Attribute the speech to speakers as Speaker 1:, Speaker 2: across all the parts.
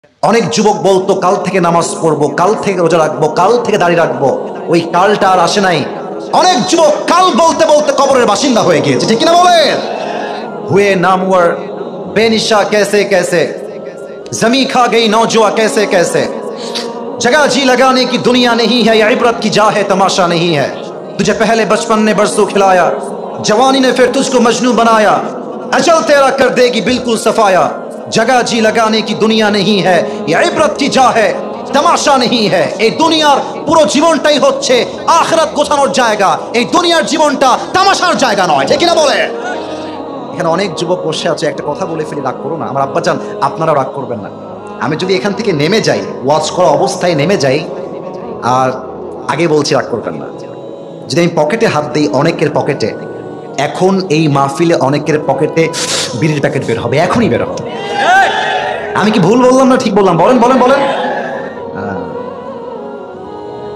Speaker 1: অনেক যুবক বলতো কাল থেকে নামাজ পড়বো, কাল থেকে রোজা রাখবো, কাল থেকে দাড়ি রাখবো। ওই কালটা আর আসে নাই। অনেক যুবক কাল বলতে বলতে কবরের বাসিন্দা হয়ে গিয়েছে, ঠিক কিনা বলেন? हुए नामवर बेनिशा कैसे कैसे, जमी खा गई नौजुआ कैसे कैसे, जगह जी लगाने की दुनिया नहीं है, ये इबरत की जा है तमाशा नहीं है। तुझे पहले बचपन ने बरसों खिलाया, जवानी ने फिर तुझको मजनू बनाया, अजल तेरा कर देगी बिल्कुल सफाया। जगह जी लगाने की दुनिया नहीं है, ये इबरत की जा है तमाशा नहीं है। এই দুনিয়ার পুরো জীবনটাই হচ্ছে আখিরাত গোছানোর জায়গা, এই দুনিয়ার জীবনটা তামাশার জায়গা নয়, ঠিক কিনা বলে? এখানে অনেক যুবক বসে আছে, একটা কথা বলে ফেলি, রাগ করো না আমার আব্বাজান, আপনারা রাগ করবেন না। আমি যদি এখান থেকে নেমে যাই, ওয়াচ করা অবস্থায় নেমে যাই, আর আগে বলছি রাগ করবেন না, যদি আমি পকেটে হাত দিই অনেকের পকেটে, এখন এই মাহফিলে অনেকের পকেটে বিড়ির প্যাকেট বের হবে, এখনই বের হবে। আমি কি ভুল বললাম না ঠিক বললাম? বলেন বলেন বলেন।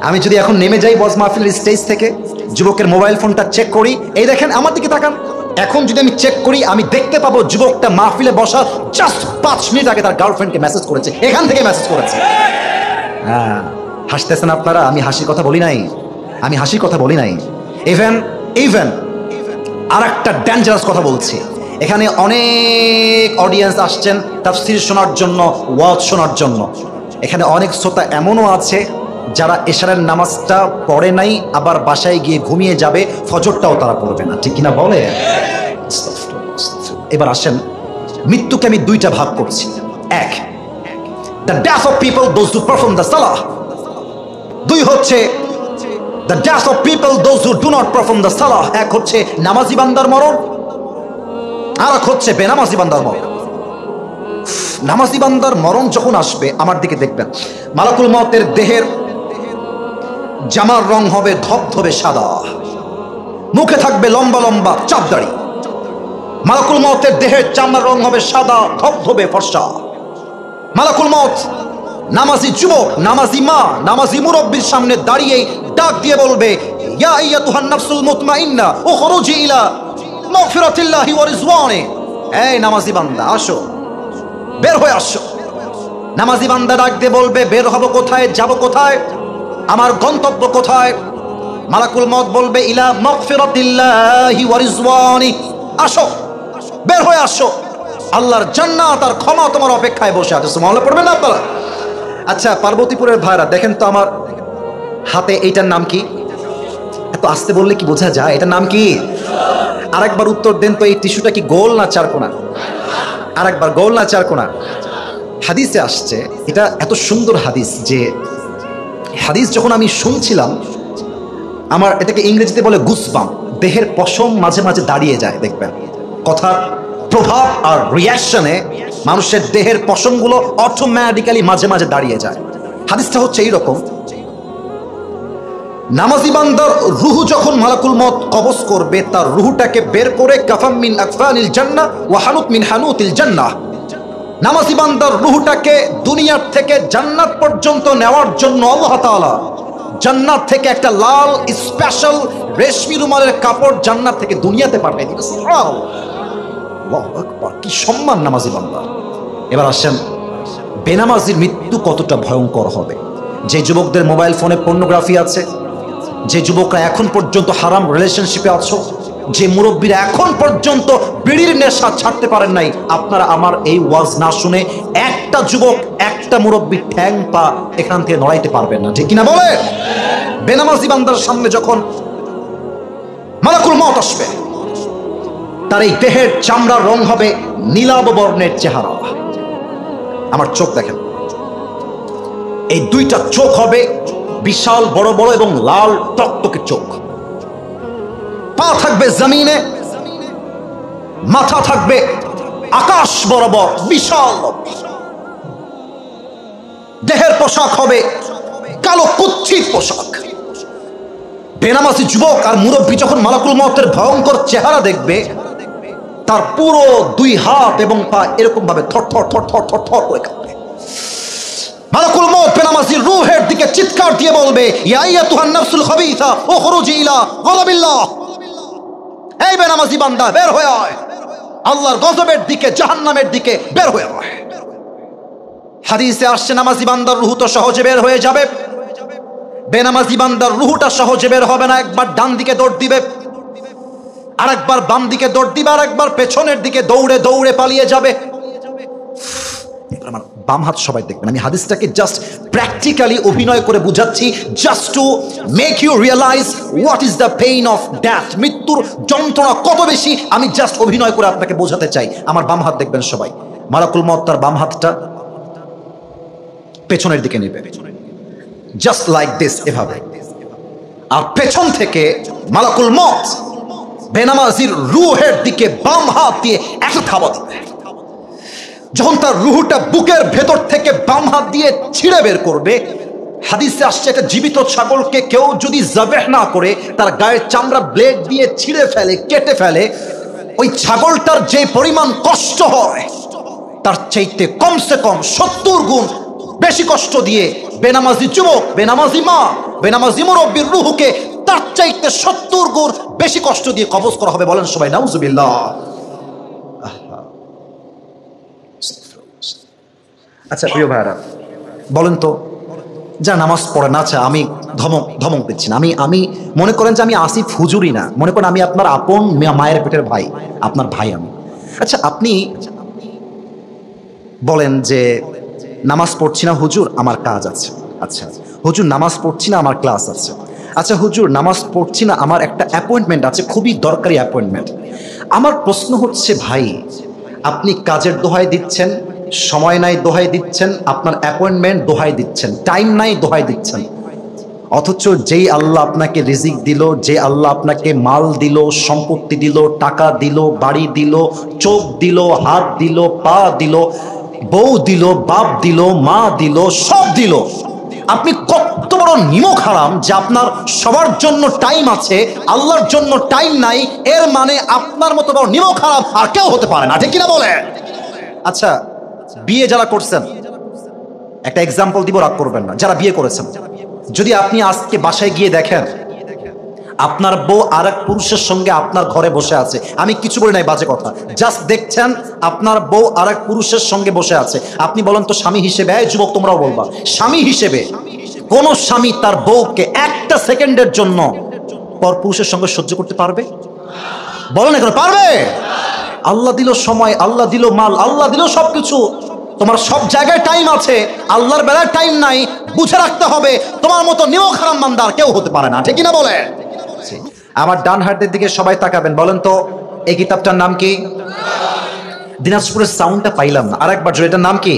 Speaker 1: আমি যদি এখন নেমে যাই ওয়াজ মাহফিলের স্টেজ থেকে, যুবকের মোবাইল ফোনটা চেক করি, এই দেখেন আমার দিকে তাকান, এখন যদি আমি চেক করি আমি দেখতে পাবো যুবকটা মাহফিলে বসা জাস্ট 5 মিনিট আগে তার গার্লফ্রেন্ডকে মেসেজ করেছে, এখান থেকে মেসেজ করেছে। হ্যাঁ, হাসতেছেন আপনারা, আমি হাসির কথা বলি নাই, আমি হাসির কথা বলি নাই। ইভেন আর একটা ডেঞ্জারাস কথা বলছি, এখানে অনেক অডিয়েন্স আসছেন তাফসীর শোনার জন্য, ওয়াজ শোনার জন্য। এখানে অনেক শ্রোতা এমনও আছে যারা এশারের নামাজটা পড়ে নাই, আবার বাসায় গিয়ে ঘুমিয়ে যাবে, ফজরটাও তারা পড়বে না, ঠিক কিনা বলে? এবার আসেন, মৃত্যুকে আমি দুইটা ভাগ করছি। এক, the death of people those who perform the সালাহ। দুই হচ্ছে the death of people those who do not perform the সালাহ। এক হচ্ছে নামাজি বান্দার মরণ, আর এক হচ্ছে বেনামাজি বান্দার মরণ। নামাজি বান্দার মরণ যখন আসবে, আমার দিকে দেখবেন, মালাকুল মউতের দেহের জামার রং হবে ধবধবে সাদা, মুখে থাকবে লম্বা লম্বা চাপ দাড়ি। মালাকুল মউতের দেহের চামড়ার রং হবে সাদা ধবধবে ফর্সা। মালাকুল মউত নামাজি যুবক, নামাজি মা, নামাজি মুরব্বির সামনে দাঁড়িয়ে ডাক দিয়ে বলবে, ইয়া আইয়াতুহান নাফসুল মুতমাইন্না উখরুজি ইলা মাগফিরাতিল্লাহি ওয়া রিজওয়ানি। এই নামাজি বান্দা আসো, বের হয়ে আসো। নামাজি বান্দা ডাক দিয়ে বলবে, বের হব কোথায়, যাব কোথায়, আমার গন্তব্য কোথায়? মালাকুল মউত বলবে, ইলা মাগফিরাতিল্লাহি ওয়া রিজওয়ানি। আসো, বের হয়ে আসো, আল্লাহর জান্নাত আর ক্ষমা তোমার অপেক্ষায় বসে আছে। সুবহানাল্লাহ পড়বেন না আপনারা? আচ্ছা, পার্বতীপুরের ভাইরা দেখেন তো আমার হাতে এইটার নাম কি? এত আস্তে বললে কি বোঝা যায়? এটার নাম কি? আরেকবার উত্তর দেন তো, এই টিস্যুটা কি গোল না চারকোনা? আরেকবার, গোল না চারকোনা? হাদিসে আসছে, এটা এত সুন্দর হাদিস যে হাদিস যখন আমি শুনছিলাম, আমার এটাকে ইংরেজিতে বলে গুসবাম, দেহের পশম মাঝে মাঝে দাঁড়িয়ে যায়। দেখবেন কথার প্রভাব আর রিয়াকশনে মানুষের দেহের পশমগুলো অটোমেটিক্যালি মাঝে মাঝে দাঁড়িয়ে যায়। হাদিসটা হচ্ছে এইরকম, নামাজি বান্দার রুহু যখন মালাকুল মউত কবজ করবে, তার রুহুটাকে বের করে কাফাম মিন আকফানিল জান্নাহ ওয়া হানুত মিন হানুতিল জান্নাহ, নামাজি বান্দার রুহুটাকে দুনিয়ার থেকে জান্নাত পর্যন্ত নেওয়ার জন্য আল্লাহ তাআলা জান্নাত থেকে একটা লাল স্পেশাল রেশমি রুমালের কাপড় জান্নাত থেকে দুনিয়াতে পাঠিয়ে দিবে। সুবহানাল্লাহ, আল্লাহু আকবার, কি সম্মান নামাজি বান্দার। এবার আসেন, বেনামাজির মৃত্যু কতটা ভয়ঙ্কর হবে। যে যুবকদের মোবাইল ফোনে পর্নোগ্রাফি আছে, যে যুবকরা এখন পর্যন্ত হারাম রিলেশনশিপে আছো, যে মুরব্বীরা এখন পর্যন্ত বিড়ির নেশা ছাড়তে পারেন নাই, আপনারা আমার এই ওয়াজ না শুনে একটা যুবক, একটা মুরব্বী ঠ্যাং পা এখান থেকে নড়াইতে পারবেন না, ঠিক কিনা বলে? বেনামাজি বান্দার সামনে যখন মালাকুল মউত আসবে, তার এই দেহের চামড়ার রং হবে নীলাভ বর্ণের চেহারা। আমার চোখ দেখেন, এই দুইটা চোখ হবে বিশাল বড় বড় এবং লাল টকটকে চোখ। পা থাকবে জমিনে, মাথা থাকবে আকাশ বরাবর বিশাল। দেহের পোশাক হবে কালো কুচ্ছিত পোশাক। বেনামাজি যুবক আর মুরব্বী যখন মালাকুল মউতের ভয়ঙ্কর চেহারা দেখবে, তার পুরো 2 হাত এবং পা এরকম ভাবে থর থর থর থর থর থর করে কাঁপবে। মালাকুল মউত বেনামাজির রূহের দিকে চিৎকার দিয়ে বলবে, ইয়া আইয়াতুহান নাফসুল খাবিসা উখরুজি ইলা গাযাবিল্লাহ। এই বেনামাজি বান্দা, বের হয়ে আয়, আল্লাহর গজবের দিকে, জাহান্নামের দিকে বের হয়ে আয়। হাদিসে আসছে নামাজি বান্দার রূহ তো সহজে বের হয়ে যাবে, বেনামাজি বান্দার রূহটা সহজে বের হবে না। একবার ডান দিকে দৌড় দিবে, আরেকবার বাম দিকে দৌড় দিবে, আরেকবার পেছনের দিকে দৌড়ে দৌড়ে পালিয়ে যাবে। আমার বাম হাত সবাই দেখবেন, আমি হাদিসটাকে জাস্ট প্র্যাকটিক্যালি অভিনয় করে বুঝাচ্ছি, just to make you realise what is the pain of death. মৃত্যুর যন্ত্রণা কত বেশি আমি জাস্ট অভিনয় করে আপনাকে বোঝাতে চাই। আমার বাম হাত দেখবেন সবাই, মালাকুল মউত তার বাম হাতটা পেছনের দিকে নেবে, জাস্ট লাইক দিস, এভাবে। আর পেছন থেকে মালাকুল মউত বেনামাজির রূহের দিকে বাম হাত দিয়ে একটা থাবা দিবে। যখন তার রূহটা বুকের ভেতর থেকে বাম হাত দিয়ে ছিঁড়ে বের করবে, হাদিসে আসছে একটা জীবিত ছাগলকে কেউ যদি জাবেহ না করে তার গায়ের চামড়া ব্লেড দিয়ে ছিঁড়ে ফেলে, কেটে ফেলে, ওই ছাগলটার যে পরিমাণ কষ্ট হয় তার চাইতে কমসে কম 70 গুণ বেশি কষ্ট দিয়ে বেনামাজি যুবক, বেনামাজি মা, বেনামাজি মুরব্বির রূহকে তার চাইতে 70 গুণ বেশি কষ্ট দিয়ে কবজ করা হবে। বলেন সবাই নাউজুবিল্লাহ। আচ্ছা প্রিয় ভাইরা, বলেন তো যা নামাজ পড়ে না, আচ্ছা আমি ধমক দিচ্ছি না, আমি মনে করেন যে আমি আসিফ হুজুরি না, মনে করেন আমি আপনার আপন মায়ের পেটের ভাই, আপনার ভাই আমি। আচ্ছা আপনি বলেন যে নামাজ পড়ছি না হুজুর, আমার কাজ আছে। আচ্ছা হুজুর নামাজ পড়ছি না, আমার ক্লাস আছে। আচ্ছা হুজুর নামাজ পড়ছি না, আমার একটা অ্যাপয়েন্টমেন্ট আছে, খুবই দরকারি অ্যাপয়েন্টমেন্ট। আমার প্রশ্ন হচ্ছে ভাই, আপনি কাজের দোহাই দিচ্ছেন, সময় নাই দোহাই দিচ্ছেন, আপনার অ্যাপয়েন্টমেন্ট দোহাই দিচ্ছেন, টাইম নাই দোহাই দিচ্ছেন, অথচ যেই আল্লাহ আপনাকে রিজিক দিল, যে আল্লাহ আপনাকে মাল দিল, সম্পত্তি দিল, টাকা দিল, বাড়ি দিল, চোখ দিল, হাত দিল, পা দিল, বউ দিল, বাপ দিল, মা দিল, সব দিল, আপনি কত বড় নিমক হারাম যে আপনার সবার জন্য টাইম আছে, আল্লাহর জন্য টাইম নাই। এর মানে আপনার মতো বড় নিমক হারাম আর কেউ হতে পারে না, ঠিক কিনা বলে? আচ্ছা বিয়ে যারা করছেন, একটা এক্সাম্পল দিব, রাগ করবেন না, যারা বিয়ে করেছেন, যদি আপনি আজকে বাসায় গিয়ে দেখেন আপনার বউ আর এক পুরুষের সঙ্গে আপনার ঘরে বসে আছে, আমি কিছু বলি নাই বাজে কথা, জাস্ট দেখছেন আপনার বউ আর এক পুরুষের সঙ্গে বসে আছে, আপনি বলেন তো স্বামী হিসেবে, যুবক তোমরাও বলবা, স্বামী হিসেবে কোন স্বামী তার বউকে একটা সেকেন্ডের জন্য পর পুরুষের সঙ্গে সহ্য করতে পারবে? বলেন এখন পারবে? আল্লাহ দিল সময়, আল্লাহ দিল মাল, আল্লাহ দিল সবকিছু, তোমার সব জায়গায় টাইম আছে, আল্লাহর বেলায় টাইম নাই। বুঝে রাখতে হবে তোমার মতো নিমক হারাম বান্দা আর কেউ হতে পারে না, ঠিক কিনা বলে? আমার ডান হাতের দিকে সবাই তাকাবেন, বলেন তো এই কিতাবটার নাম কি? দিনাজপুরের সাউন্ডটা পাইলাম না, আরেকবার জোরে, এটার নাম কি?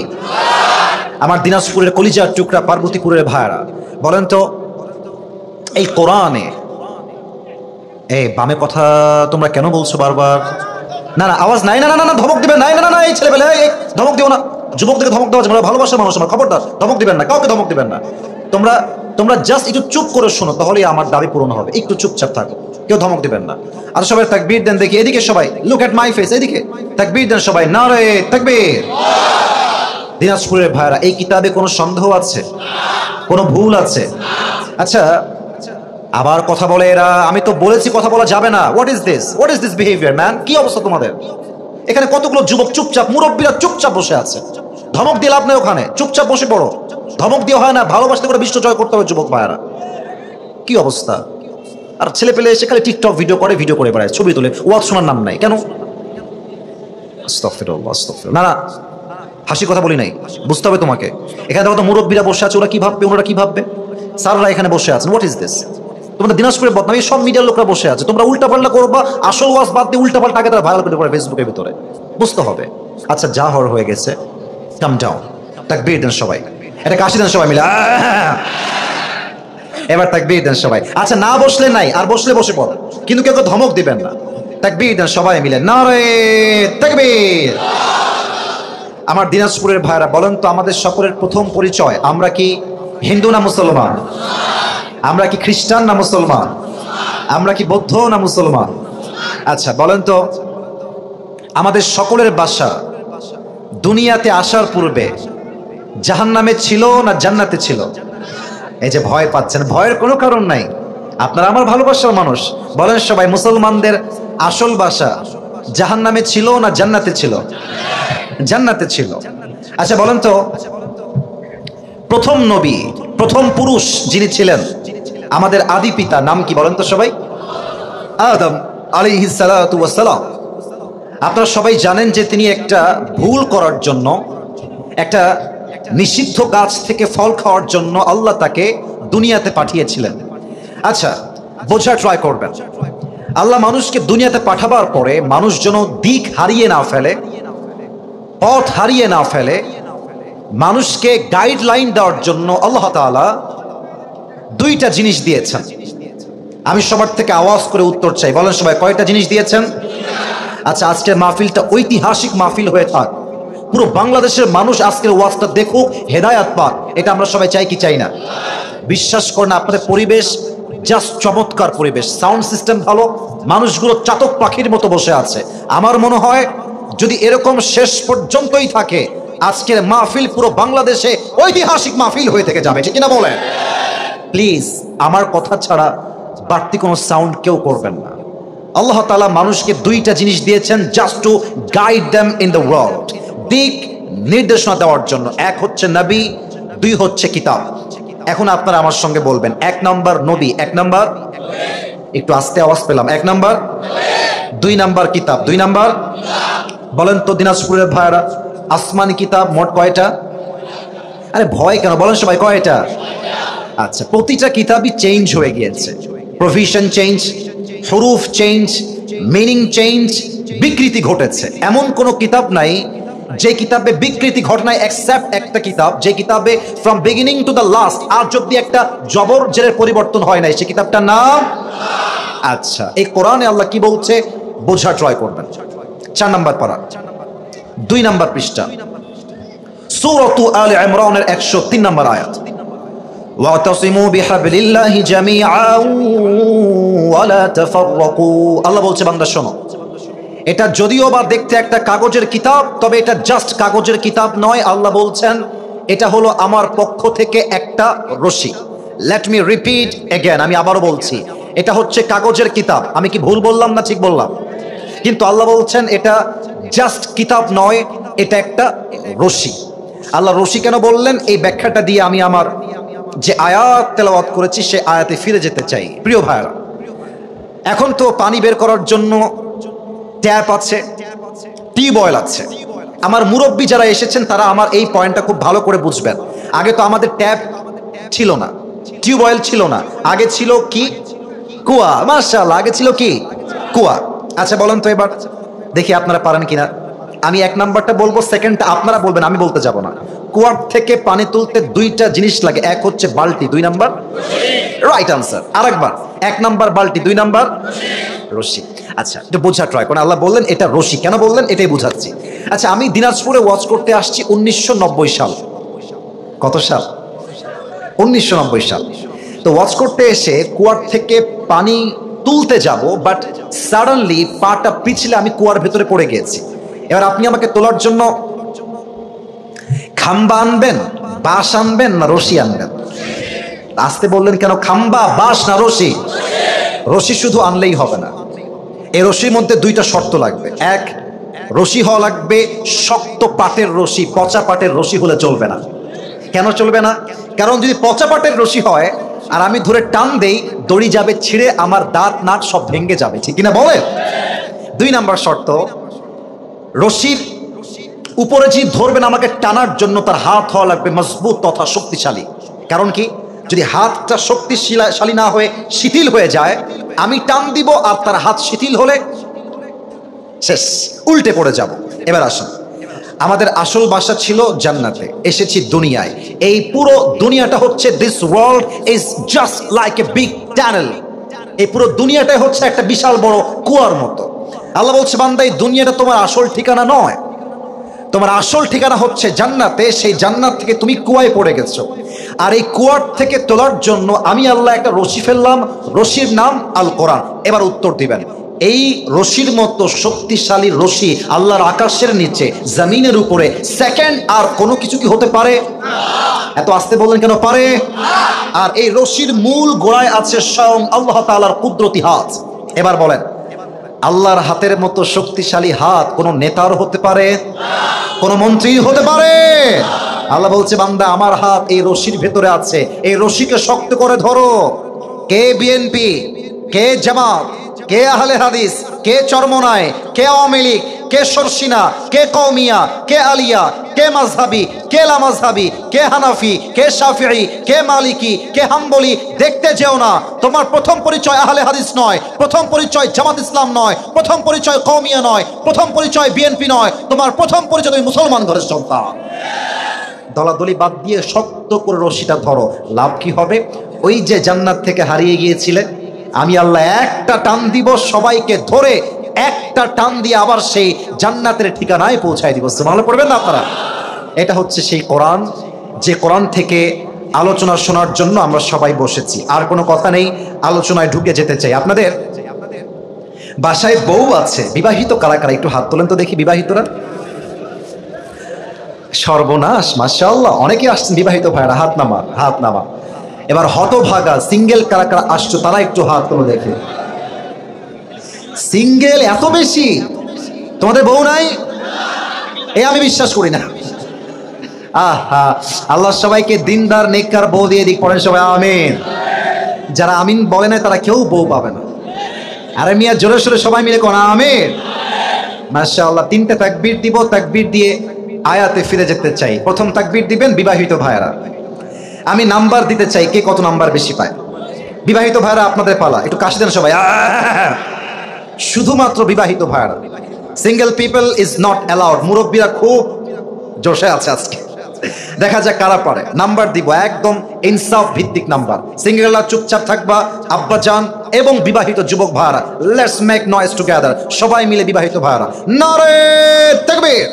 Speaker 1: আমার দিনাজপুরের কলিজার টুকরা পার্বতীপুরের ভাইরা, বলেন তো এই কোরআনে, এই বামে কথা তোমরা কেন বলছো বারবার? না না আওয়াজ নাই, না না না ধমক দিবেন, নাই না না, এই ছেলেবেলে ধমক দিও না, যুবকদেরকে ধমক দেওয়া যাবে না, ভালোবাসার মানুষ আমার, খবরদার ধমক দিবেন না, কাউকে ধমক দিবেন না। তোমরা জাস্ট একটু চুপ করে শোনো, তাহলেই আমার দাবি পূরণ হবে। একটু চুপচাপ থাকো, কেউ ধমক দিবেন না। আর সবাই তাকবীর দেন দেখি, এদিকে সবাই, লুক এট মাই ফেস, এদিকে তাকবীর দেন সবাই, নারে তাকবীর। দিনাজপুরের ভাইরা, এই কিতাবে কোনো সন্দেহ আছে? কোনো ভুল আছে? আচ্ছা আবার কথা বলে এরা, আমি তো বলেছি কথা বলা যাবে না। What is this behaviour man? কি অবস্থা তোমাদের? এখানে কতগুলো যুবক চুপচাপ, মুরব্বীরা চুপচাপ বসে আছে, ধমক দিয়ে লাভ নেই, ওখানে চুপচাপ বসে পড়ো, ধমক দিয়ে হয় না, ভালোবাসতে করে বিশ্ব জয় করতে হবে যুবক ভাইরা। কি অবস্থা? আর ছেলে পেলে এসে খালি টিকটক ভিডিও করে বেড়ায়, ছবি তোলে, ওয়াজ শোনার নাম নাই, কেন? আস্তাগফিরুল্লাহ, আস্তাগফিরুল্লাহ। না হাসি কথা বলি নাই, বুঝতে হবে তোমাকে। এখানে দেখো তো মুরব্বীরা বসে আছে, ওরা কি ভাববে, ওনারা কি ভাববে? স্যাররা এখানে বসে আছেন, হোয়াট ইজ দিস? তোমরা দিনাজপুরের বদনাম, সব মিডিয়ার লোকরা বসে আছে, তোমরা উল্টাপাল্টা করবা, আসল ওয়াজ বাদ দিয়ে উল্টাপাল্টা আগে তারা ভাইরাল করে ফেসবুকের ভিতরে, বুঝতে হবে। আচ্ছা যা হওয়ার হয়ে গেছে, কাম ডাউন, তাকবীর দেন সবাই, এটা কাশি দেন সবাই মিলে, এবার তাকবীর দেন সবাই। আচ্ছা না বসলে নাই, আর বসলে বসে পড়ো, কিন্তু কেউ ধমক দিবেন না, তাকবীর দেন সবাই মিলে, নারে তাকবীর। আমার দিনাজপুরের ভাইরা, বলেন তো আমাদের সকলের প্রথম পরিচয়, আমরা কি হিন্দু না মুসলমান? আমরা কি খ্রিস্টান না মুসলমান? আমরা কি বৌদ্ধ না মুসলমান? আচ্ছা বলেন তো আমাদের সকলের বাসা দুনিয়াতে আসার পূর্বে জাহান্নামে ছিল না জান্নাতে ছিল? এই যে ভয় পাচ্ছেন, ভয়ের কোনো কারণ নাই, আপনারা আমার ভালোবাসার মানুষ। বলেন সবাই, মুসলমানদের আসল বাসা জাহান্নামে ছিল না জান্নাতে ছিল? জান্নাতে ছিল। আচ্ছা বলেন তো প্রথম নবী, প্রথম পুরুষ যিনি ছিলেন, আমাদের আদি পিতা নাম কি বলেন তো সবাই? আদম আলাইহিস সালাতু ওয়াস সালাম। আপনারা সবাই জানেন যে তিনি একটা ভুল করার জন্য, একটা নিষিদ্ধ গাছ থেকে ফল খাওয়ার জন্য আল্লাহ তাকে দুনিয়াতে পাঠিয়েছিলেন। আচ্ছা, বোঝার ট্রাই করবেন। আল্লাহ মানুষকে দুনিয়াতে পাঠাবার পরে মানুষ যেন দিক হারিয়ে না ফেলে, পথ হারিয়ে না ফেলে, মানুষকে গাইডলাইন দেওয়ার জন্য আল্লাহ তাআলা দুইটা জিনিস দিয়েছেন। আমি সবার থেকে আওয়াজ করে উত্তর চাই, বলেন সবাই কয়টা জিনিস দিয়েছেন? আচ্ছা, আজকের মাহফিলটা ঐতিহাসিক মাহফিল হয়ে থাক, পুরো বাংলাদেশের মানুষ আজকের ওয়াজটা দেখুক, হেদায়াত পাক, এটা আমরা সবাই চাই কি চাই না? বিশ্বাস করেন আপনাদের পরিবেশ জাস্ট চমৎকার পরিবেশ, সাউন্ড সিস্টেম ভালো, মানুষগুলো চাতক পাখির মতো বসে আছে। আমার মনে হয় যদি এরকম শেষ পর্যন্তই থাকে, আজকের মাহফিল পুরো বাংলাদেশে ঐতিহাসিক মাহফিল হয়ে থেকে যাবে, ঠিক না বলেন? প্লিজ আমার কথা ছাড়া বাড়তি কোনো সাউন্ড কেউ করবেন না। আল্লাহ তাআলা মানুষকে দুইটা জিনিস দিয়েছেন just to guide them in the world, দিক নির্দেশনা দেওয়ার জন্য। এক হচ্ছে নবী, দুই হচ্ছে কিতাব। এখন আপনারা আমার সঙ্গে বলবেন, এক নাম্বার নবী, এক নাম্বার, একটু আস্তে আওয়াজ পেলাম, এক নাম্বার, দুই নাম্বার কিতাব, দুই নাম্বার। বলেন তো দিনাজপুরের ভাইরা, আসমানি কিতাব মোট কয়টা? আরে ভয় কেন, বলেন সবাই কয়টা? আচ্ছা, প্রতিটা কিতাবই চেঞ্জ হয়ে গিয়েছে, প্রভিশন চেঞ্জ, হুরুফ চেঞ্জ, মিনিং চেঞ্জ, বিকৃতি ঘটেছে। এমন কোন কিতাব নাই যে কিতাবে বিকৃতি ঘটে নাই, এক্সেপ্ট একটা কিতাব, যে কিতাবে from beginning to the last আর যদি একটা জবর জেরের পরিবর্তন হয় নাই, সে কিতাবটার নাম। আচ্ছা, এই কোরআনে আল্লাহ কি বলছে বোঝা ট্রাই করবেন। 4 নাম্বার পারা, 2 নাম্বার পৃষ্ঠা, সূরাতু আলে ইমরানের 103 নাম্বার আয়াত। ওয়াতাসিমু বিহাবলিল্লাহি জামিআন ওয়া লা তাফাররাকু। আল্লাহ বলছে বান্দা শোনো, এটা যদিও বা দেখতে একটা কাগজের কিতাব, তবে এটা জাস্ট কাগজের কিতাব নয়। আল্লাহ বলছেন এটা হলো আমার পক্ষ থেকে একটা রশি। লেট মি রিপিট এগেন, আমি আবারও বলছি, এটা হচ্ছে কাগজের কিতাব। আমি কি ভুল বললাম না ঠিক বললাম? কিন্তু আল্লাহ বলছেন এটা জাস্ট কিতাব নয়, এটা একটা রশি। আল্লাহ রশি কেন বললেন, এই ব্যাখ্যাটা দিয়ে আমি আমার যে আয়াত তেলাওয়াত করেছি সে আয়াতে ফিরে যেতে চাই। প্রিয় ভাইরা, এখন তো পানি বের করার জন্য ট্যাপ আছে, টিউবওয়েল আছে। আমার মুরব্বী যারা এসেছেন তারা আমার এই পয়েন্টটা খুব ভালো করে বুঝবেন। আগে তো আমাদের ট্যাপ ছিল না, টিউবওয়েল ছিল না, আগে ছিল কি? কুয়া। মাশাআল্লাহ, আগে ছিল কি? কুয়া। আচ্ছা বলেন তো এবার দেখি আপনারা পারেন কিনা। আমি 1 নাম্বারটা বলবো, সেকেন্ডটা আপনারা বলবেন, আমি বলতে যাব না। কুয়ার থেকে পানি তুলতে দুইটা জিনিস লাগে, এক হচ্ছে বালতি, 2 নাম্বার রাইট আনসার। আরেকবার, 1 নাম্বার বালতি, 2 নাম্বার রশি। আচ্ছা, এটা বোঝা ট্রাই করেন। আল্লাহ বললেন এটা রশি, কেন বললেন এটাই বুঝাচ্ছি। আচ্ছা, আমি দিনাজপুরে ওয়াজ করতে আসছি 1990 সাল। কত সাল? 1990 সাল। তো ওয়াজ করতে এসে কুয়ার থেকে পানি তুলতে যাব, বাট সাডেনলি পাটা পিছলে আমি কুয়ার ভেতরে পড়ে গিয়েছি। এবার আপনি আমাকে তোলার জন্য খাম্বা আনবেন, বাঁশ আনবেন না রশি আনবেন? আসতে বললেন কেন? খাম্বা, বাঁশ না রশি? রশি শুধু আনলেই হবে না, এই রশির মধ্যে 2টা শর্ত লাগবে। এক, রশি হওয়া লাগবে শক্ত পাটের রশি, পচা পাটের রশি হলে চলবে না। কেন চলবে না? কারণ যদি পচা পাটের রশি হয় আর আমি ধরে টান দেই, দড়ি যাবে ছিঁড়ে, আমার দাঁত নাক সব ভেঙে যাবে, ঠিক কিনা বলেন? 2 নাম্বার শর্ত, রশির উপরে যে ধরবেন আমাকে টানার জন্য তার হাত হওয়া লাগবে মজবুত তথা শক্তিশালী। কারণ কি, যদি হাতটা শক্তিশালী না হয়ে শিথিল হয়ে যায়, আমি টান দিব আর তার হাত শিথিল হলে শেষ, উল্টে পড়ে যাব। এবার আসুন, আমাদের আসল বাসা ছিল জান্নাতে, এসেছি দুনিয়ায়। এই পুরো দুনিয়াটা হচ্ছে, this world is just like a big tunnel. এই পুরো দুনিয়াটাই হচ্ছে একটা বিশাল বড় কুয়ার মতো। আল্লাহ বলছে বান্দা, এই দুনিয়াটা তোমার আসল ঠিকানা নয়, তোমার আসল ঠিকানা হচ্ছে জান্নাতে। সেই জান্নাত থেকে তুমি কুয়ায় পড়ে গেছো, আর এই কুয়ার থেকে তোলার জন্য আমি আল্লাহ একটা রশি ফেললাম, রশির নাম আল কোরআন। এবার উত্তর দিবেন, এই রশির মতো শক্তিশালী রশি আল্লাহর আকাশের নিচে জমিনের উপরে সেকেন্ড আর কোনো কিছু কি হতে পারে? এত আসতে বললেন কেন? পারে। আর এই রশির মূল গোড়ায় আছে স্বয়ং আল্লাহ তাআলার কুদরতি হাত। এবার বলেন, আল্লাহর হাতের মতো শক্তিশালী হাত কোন নেতার হতে পারে? কোন মন্ত্রীর হতে পারে? আল্লাহ বলছে বান্দা আমার হাত এই রশির ভেতরে আছে, এই রশিকে শক্ত করে ধরো। কে বিএনপি, কে জামাত, কে আহলে হাদিস, কে চরমনায়, কে আওয়ামী লীগ, কে সরসিনা, কে কওমিয়া, কে আলিয়া, কে মাযহাবি, কে লামাযহাবি, কে হানাফি, কে শাফিঈ, কে মালিকি, কে হাম্বলি, দেখতে যেও না। তোমার প্রথম পরিচয় আহলে হাদিস নয়, প্রথম পরিচয় জামাত ইসলাম নয়, প্রথম পরিচয় কওমিয়া নয়, প্রথম পরিচয় বিএনপি নয়, তোমার প্রথম পরিচয় তুমি মুসলমান ঘরের সন্তান। দলাদলি বাদ দিয়ে শক্ত করে রশিটা ধরো। লাভ কি হবে? ওই যে জান্নাত থেকে হারিয়ে গিয়েছিলে, আমি আল্লাহ একটা টান দিব, সবাইকে ধরে একটা টান দিয়ে আবার সেই জান্নাতের ঠিকানায় পৌঁছায় দিব। সুবহানাল্লাহ পড়বেন না আপনারা? এটা হচ্ছে সেই কোরআন, যে কোরআন থেকে আলোচনা শোনার জন্য আমরা সবাই বসেছি। আর কোনো কথা নেই, আলোচনায় ঢুকে যেতে চাই। আপনাদের বাসায় বউ আছে, বিবাহিত কারা কারা একটু হাত তোলেন তো দেখি। বিবাহিতরা? সর্বনাশ, মাশাআল্লাহ, অনেকে আসছেন বিবাহিত ভাইরা, হাত নামা, হাত নামা। এবার হতভাগা সিঙ্গেল কারা কারা আসছো তারা একটু হাত তোলো দেখে। সিঙ্গেল এত বেশি? তোমাদের বউ নাই? আমি বিশ্বাস করি না। আহা, আল্লাহ সবাইকে দিনদার নেককার বউ দিয়ে দিক। পড়েন সবাই আমিন। যারা আমিন বলে না তারা কেউ বউ পাবে না। আরে মিয়া জোরে সোরে সবাই মিলে কোন আমিন। মাশাআল্লাহ। তিনটে তাকবীর দিব, তাকবীর দিয়ে আয়াতে ফিরে যেতে চাই। প্রথম তাকবীর দিবেন বিবাহিত ভাইরা। আমি নাম্বার দিতে চাই, কে কত নাম্বার বেশি পায়। বিবাহিত ভাইরা আপনাদের পালা, একটু কাশি দেন সবাই। শুধুমাত্র বিবাহিত ভাইরা, single people is not allowed. মুরব্বীরা খুব জোশে আছে আজকে, দেখা যাক কারা পারে। নাম্বার দিব একদম ইনসাফ ভিত্তিক নাম্বার। সিঙ্গেলরা চুপচাপ থাকবা, আব্বাজান এবং বিবাহিত যুবক ভাইরা, লেটস মেক নয়েজ টুগেদার। সবাই মিলে বিবাহিত ভাইরা নারে তাকবীর।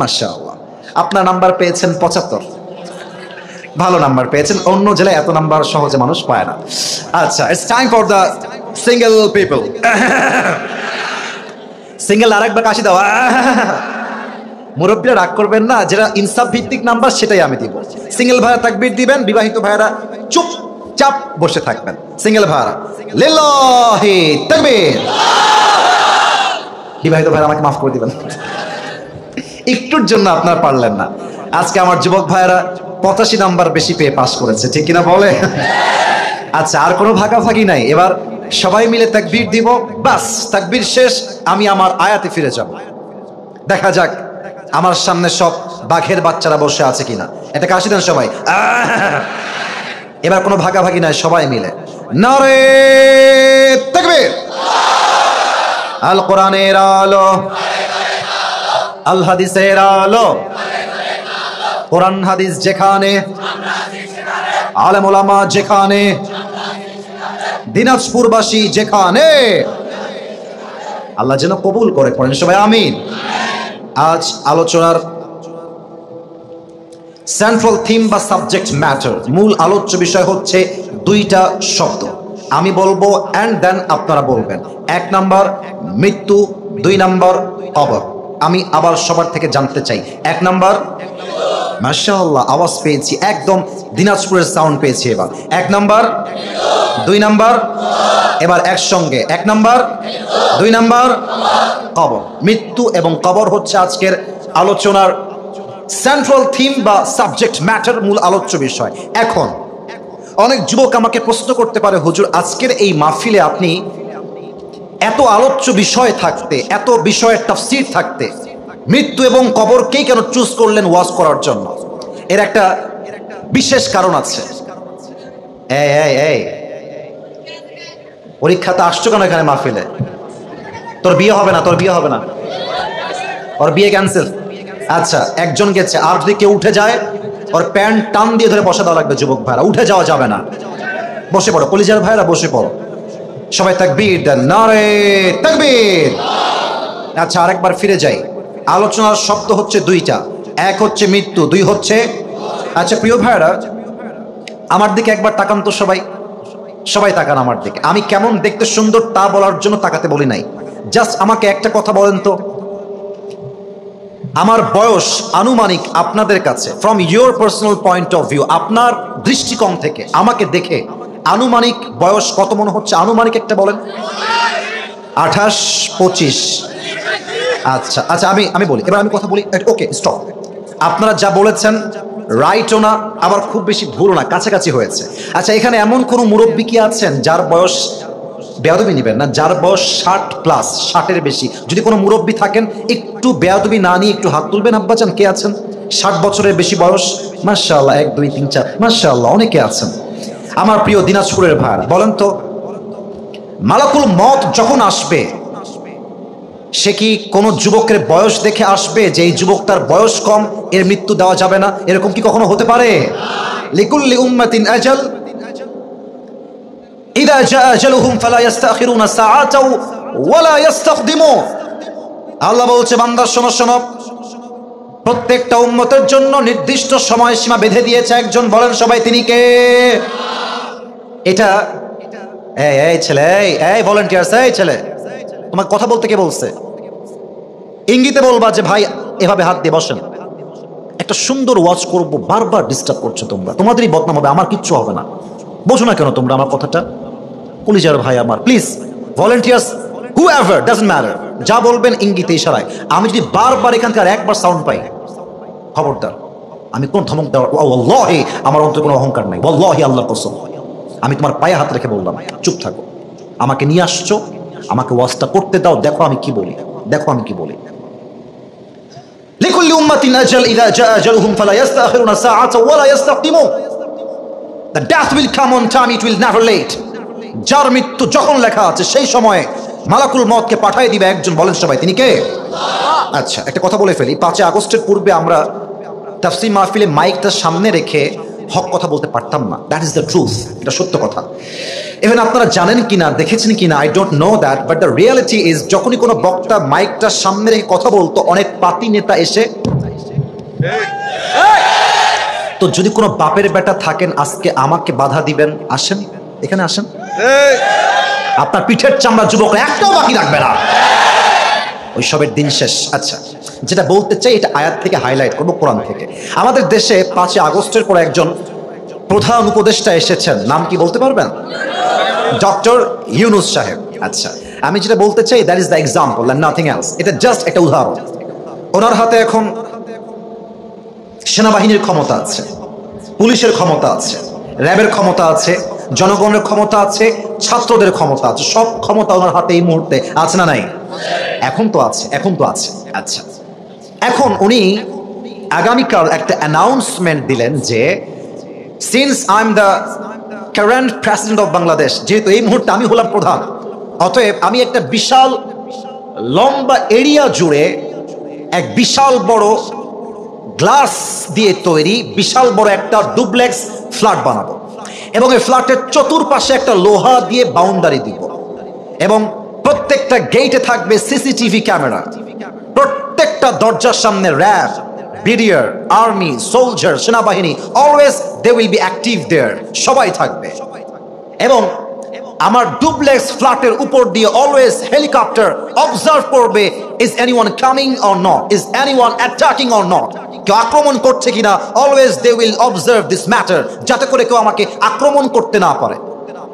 Speaker 1: মাশাআল্লাহ, আপনার নাম্বার পেয়েছেন 75, ভালো নাম্বার পেয়েছেন। অন্য জেলায় এত নাম্বার সহজে মানুষ পায় না। আচ্ছা, it's time for the single people. Single আরেকবার কাশি দাও। মুরব্বীরা রাগ করবেন না, যেটা ইনসাফ ভিত্তিক নাম্বার সেটাই আমি দিব। সিঙ্গেল ভাইরা তাকবীর দিবেন, বিবাহিত ভাইরা চুপচাপ বসে থাকবেন। সিঙ্গেল ভাইরা লিল্লাহি তাকবীর। বিবাহিত ভাইরা আমাকে মাফ করে দিবেন, একটুর জন্য আপনার পারলেন না। আজকে আমার যুবক ভাইরা 85 নাম্বার বেশি পেয়ে পাস করেছে, ঠিক কিনা বলে? আচ্ছা, আর কোনো ভাগাভাগি নাই। এবার সবাই মিলে তাকবীর দিব, বাস তাকবীর শেষ। আমি আমার আয়াতে ফিরে যাব। দেখা যাক আমার সামনে সব বাঘের বাচ্চারা বসে আছে কিনা। এটা কাশি দেন সবাই। এবার কোনো ভাগাভাগি নাই, সবাই মিলে নারে তাকবীর। আল কোরআনের আলো, আল হাদিসের আলো, কোরআন হাদিস যেখানে, আলেম ওলামা যেখানে, দিনাজপুরবাসী যেখানে, আল্লাহ যেন কবুল করে। পড়েন সবাই আমিন। আজ আলোচনার সেন্ট্রাল থিম বা সাবজেক্ট ম্যাটার, মূল আলোচ্য বিষয় হচ্ছে দুইটা শব্দ। আমি বলবো অ্যান্ড দেন আপনারা বলবেন। 1 নাম্বার মৃত্যু, 2 নাম্বার কবর। আমি আবার সবার থেকে জানতে চাই। 1 নাম্বার, মাশাআল্লাহ, আওয়াজ পেয়েছি, একদম দিনাজপুরের সাউন্ড পেয়েছি। এবার 1 নাম্বার, 2 নাম্বার, এবার একসঙ্গে 1 নাম্বার, 2 নাম্বার কবর। মৃত্যু এবং কবর হচ্ছে আজকের আলোচনার সেন্ট্রাল থিম বা সাবজেক্ট ম্যাটার, মূল আলোচ্য বিষয়। এখন অনেক যুবক আমাকে প্রশ্ন করতে পারে, হুজুর আজকের এই মাহফিলে আপনি এত আলোচ্য বিষয় থাকতে, এত বিষয়ের তাফসীর থাকতে, মৃত্যু এবং কবরকেই কেন চুজ করলেন ওয়াজ করার জন্য? এর একটা বিশেষ কারণ আছে। এই পরীক্ষাতে আসছো কেন এখানে মাহফিলে? তোর বিয়ে হবে না, তোর বিয়ে হবে না, ওর বিয়ে ক্যান্সেল। আচ্ছা, একজন গেছে, আর যদি কেউ উঠে যায় ওর প্যান্ট টান দিয়ে ধরে বসে দেওয়া লাগবে। যুবক ভাইরা উঠে যাওয়া যাবে না, বসে পড়ো। কলিজার ভাইরা বসে পড়ো। সবাই তাকবীর দেন, নারে তাকবীর। আচ্ছা, আরেকবার ফিরে যাই। আলোচনার শব্দ হচ্ছে 2টা, 1 হচ্ছে মৃত্যু, 2 হচ্ছে। আচ্ছা প্রিয় ভাইরা, আমার দিকে একবার তাকান তো সবাই। সবাই তাকান আমার দিকে। আমি কেমন দেখতে সুন্দর তা বলার জন্য তাকাতে বলি নাই, জাস্ট আমাকে একটা কথা বলেন তো, আমার বয়স আনুমানিক আপনাদের কাছে, from your personal point of view, আপনার দৃষ্টিকোণ থেকে আমাকে দেখে আনুমানিক বয়স কত মনে হচ্ছে? আনুমানিক একটা বলেন। 28, 25। আচ্ছা আচ্ছা, আমি বলি, এবার আমি কথা বলি। ওকে, স্টপ। আপনারা যা বলেছেন রাইটও না, আবার খুব বেশি ভুলও না, কাছাকাছি হয়েছে। আচ্ছা, এখানে এমন কোন মুরব্বী কি আছেন যার বয়স, বেয়াদবি নিবেন না, যার বয়স 60+, 60-এর বেশি? যদি কোনো মুরব্বী থাকেন একটু বেয়াদবি না নিয়ে একটু হাত তুলবেন। আব্বাজান কে আছেন 60 বছরের বেশি বয়স? মাশাআল্লাহ, 1 2 3 4, মাশাআল্লাহ, অনেকে আছেন। আমার প্রিয় দিনাজপুরের ভাইরা, বলেন তো, মালাকুল মত যখন আসবে সে কি কোনো যুবকের বয়স দেখে আসবে যে এই যুবক তার বয়স কম, এর মৃত্যু দেওয়া যাবে না? এরকম কি কখনো হতে পারে? লিকুল্লি উম্মাতিন আজাল, ইযা জাআ আজালুহুম ফালা ইস্তাখিরুনা সাআতাও ওয়ালা ইস্তাকদিমুন। আল্লাহ বলছে, বান্দা শোনো শোনো, প্রত্যেকটা উম্মতের জন্য নির্দিষ্ট সময়সীমা বেঁধে দিয়েছে একজন। বলেন সবাই, তিনি কে? এটা এই ছেলে, এই ভলান্টিয়ার্স, এই ছেলে, তোমার কথা বলতে কে বলছে? ইঙ্গিতে বলবা যে ভাই এভাবে হাত দিয়ে বসেন। একটা সুন্দর ওয়াচ করব, বারবার ডিস্টার্ব করছো তোমরা, তোমাদেরই বদনাম হবে, আমার কিচ্ছু হবে না। বোঝো না কেন তোমরা আমার কথাটা? কলিজার ভাই আমার, please volunteers, whoever, doesn't matter, যা বলবেন ইঙ্গিতে ইশারায়। আমি যদি বারবার এখানকার একবার সাউন্ড পাই, খবরদার, আমি কোন ধমক দেওয়ার, ওয়াল্লাহি আমার অন্তরে কোনো অহংকার নাই, ওয়াল্লাহি আল্লাহর কসম, আমি তোমার পায়ে হাত রেখে বললাম চুপ থাকো। আমাকে নিয়ে আসছো, আমাকে ওয়াজটা করতে দাও, দেখো আমি কি বলি, দেখো আমি কি বলি। লিকুল্লি উম্মাতিন আজাল, ইযা জাআ আজালুহুম ফালা ইস্তাখিরুনা সাআতাও ওয়ালা ইস্তাকদিমুন। The death will come on time, it will never late. যার মৃত্যু যখন লেখা আছে সেই সময়ে মালাকুল মতকে পাঠিয়ে দিবে একজন। বলেন সবাই, তিনি কে? আচ্ছা, একটা কথা বলে ফেলি, 5 আগস্টের পূর্বে আমরা তাফসীর মাহফিলে মাইকটা সামনে রেখে হক কথা বলতে পারতাম না। দ্যাট ইজ দ্য ট্রুথ, এটা সত্য কথা। ইভেন আপনারা জানেন কিনা, দেখেছেন কিনা, I don't know that, but the reality is, যখনই কোনো বক্তা মাইকটা সামনে রেখে কথা বলতো, অনেক পাতি নেতা এসে, তো যদি কোনো বাপের বেটা থাকেন আজকে আমাকে বাধা দিবেন, আসেন এখানে আসেন, আপনার পিঠের চামড়া যুবক একটাও বাকি রাখবে না, ওই সবের দিন শেষ। আচ্ছা, যেটা বলতে চাই এটা আয়াত থেকে হাইলাইট করবো, কোরআন থেকে। আমাদের দেশে 5 আগস্টের পর একজন প্রধান উপদেষ্টা এসেছেন, নাম কি বলতে পারবেন? ডক্টর ইউনুস সাহেব। আচ্ছা, আমি যেটা বলতে চাই, that is the example and nothing else. এটা জাস্ট একটা উদাহরণ। ওনার হাতে এখন সেনাবাহিনীর ক্ষমতা আছে, পুলিশের ক্ষমতা আছে, র্যাবের ক্ষমতা আছে, জনগণের ক্ষমতা আছে, ছাত্রদের ক্ষমতা আছে, সব ক্ষমতা ওনার হাতে এই মুহূর্তে আছে না নাই? এখন তো আছে, এখন তো আছে। আচ্ছা, এখন উনি আগামীকাল একটা অ্যানাউন্সমেন্ট দিলেন যে since I am the current president of Bangladesh, যেহেতু এই মুহূর্তে আমি হলাম প্রধান, অতএব আমি একটা বিশাল লম্বা এরিয়া জুড়ে এক বিশাল বড় গ্লাস দিয়ে তৈরি বিশাল বড় একটা ডুপ্লেক্স ফ্ল্যাট বানাবো, এবং এই ফ্ল্যাটের চতুর্পাশে একটা লোহা দিয়ে বাউন্ডারি দিব, এবং প্রত্যেকটা গেটে থাকবে সিসিটিভি ক্যামেরা, প্রত্যেকটা দরজার সামনে র্যাব, বিডিআর, আর্মি, সোলজার, সেনাবাহিনী, always they will be active there, সবাই থাকবে। এবং আমার ডুপ্লেক্স ফ্ল্যাটের উপর দিয়ে অলওয়েজ হেলিকপ্টার অবজার্ভ করবে, is anyone coming or not, is anyone attacking or not, কেউ আক্রমণ করছে কিনা, always they will observe this matter, যাতে করে কেউ আমাকে আক্রমণ করতে না পারে।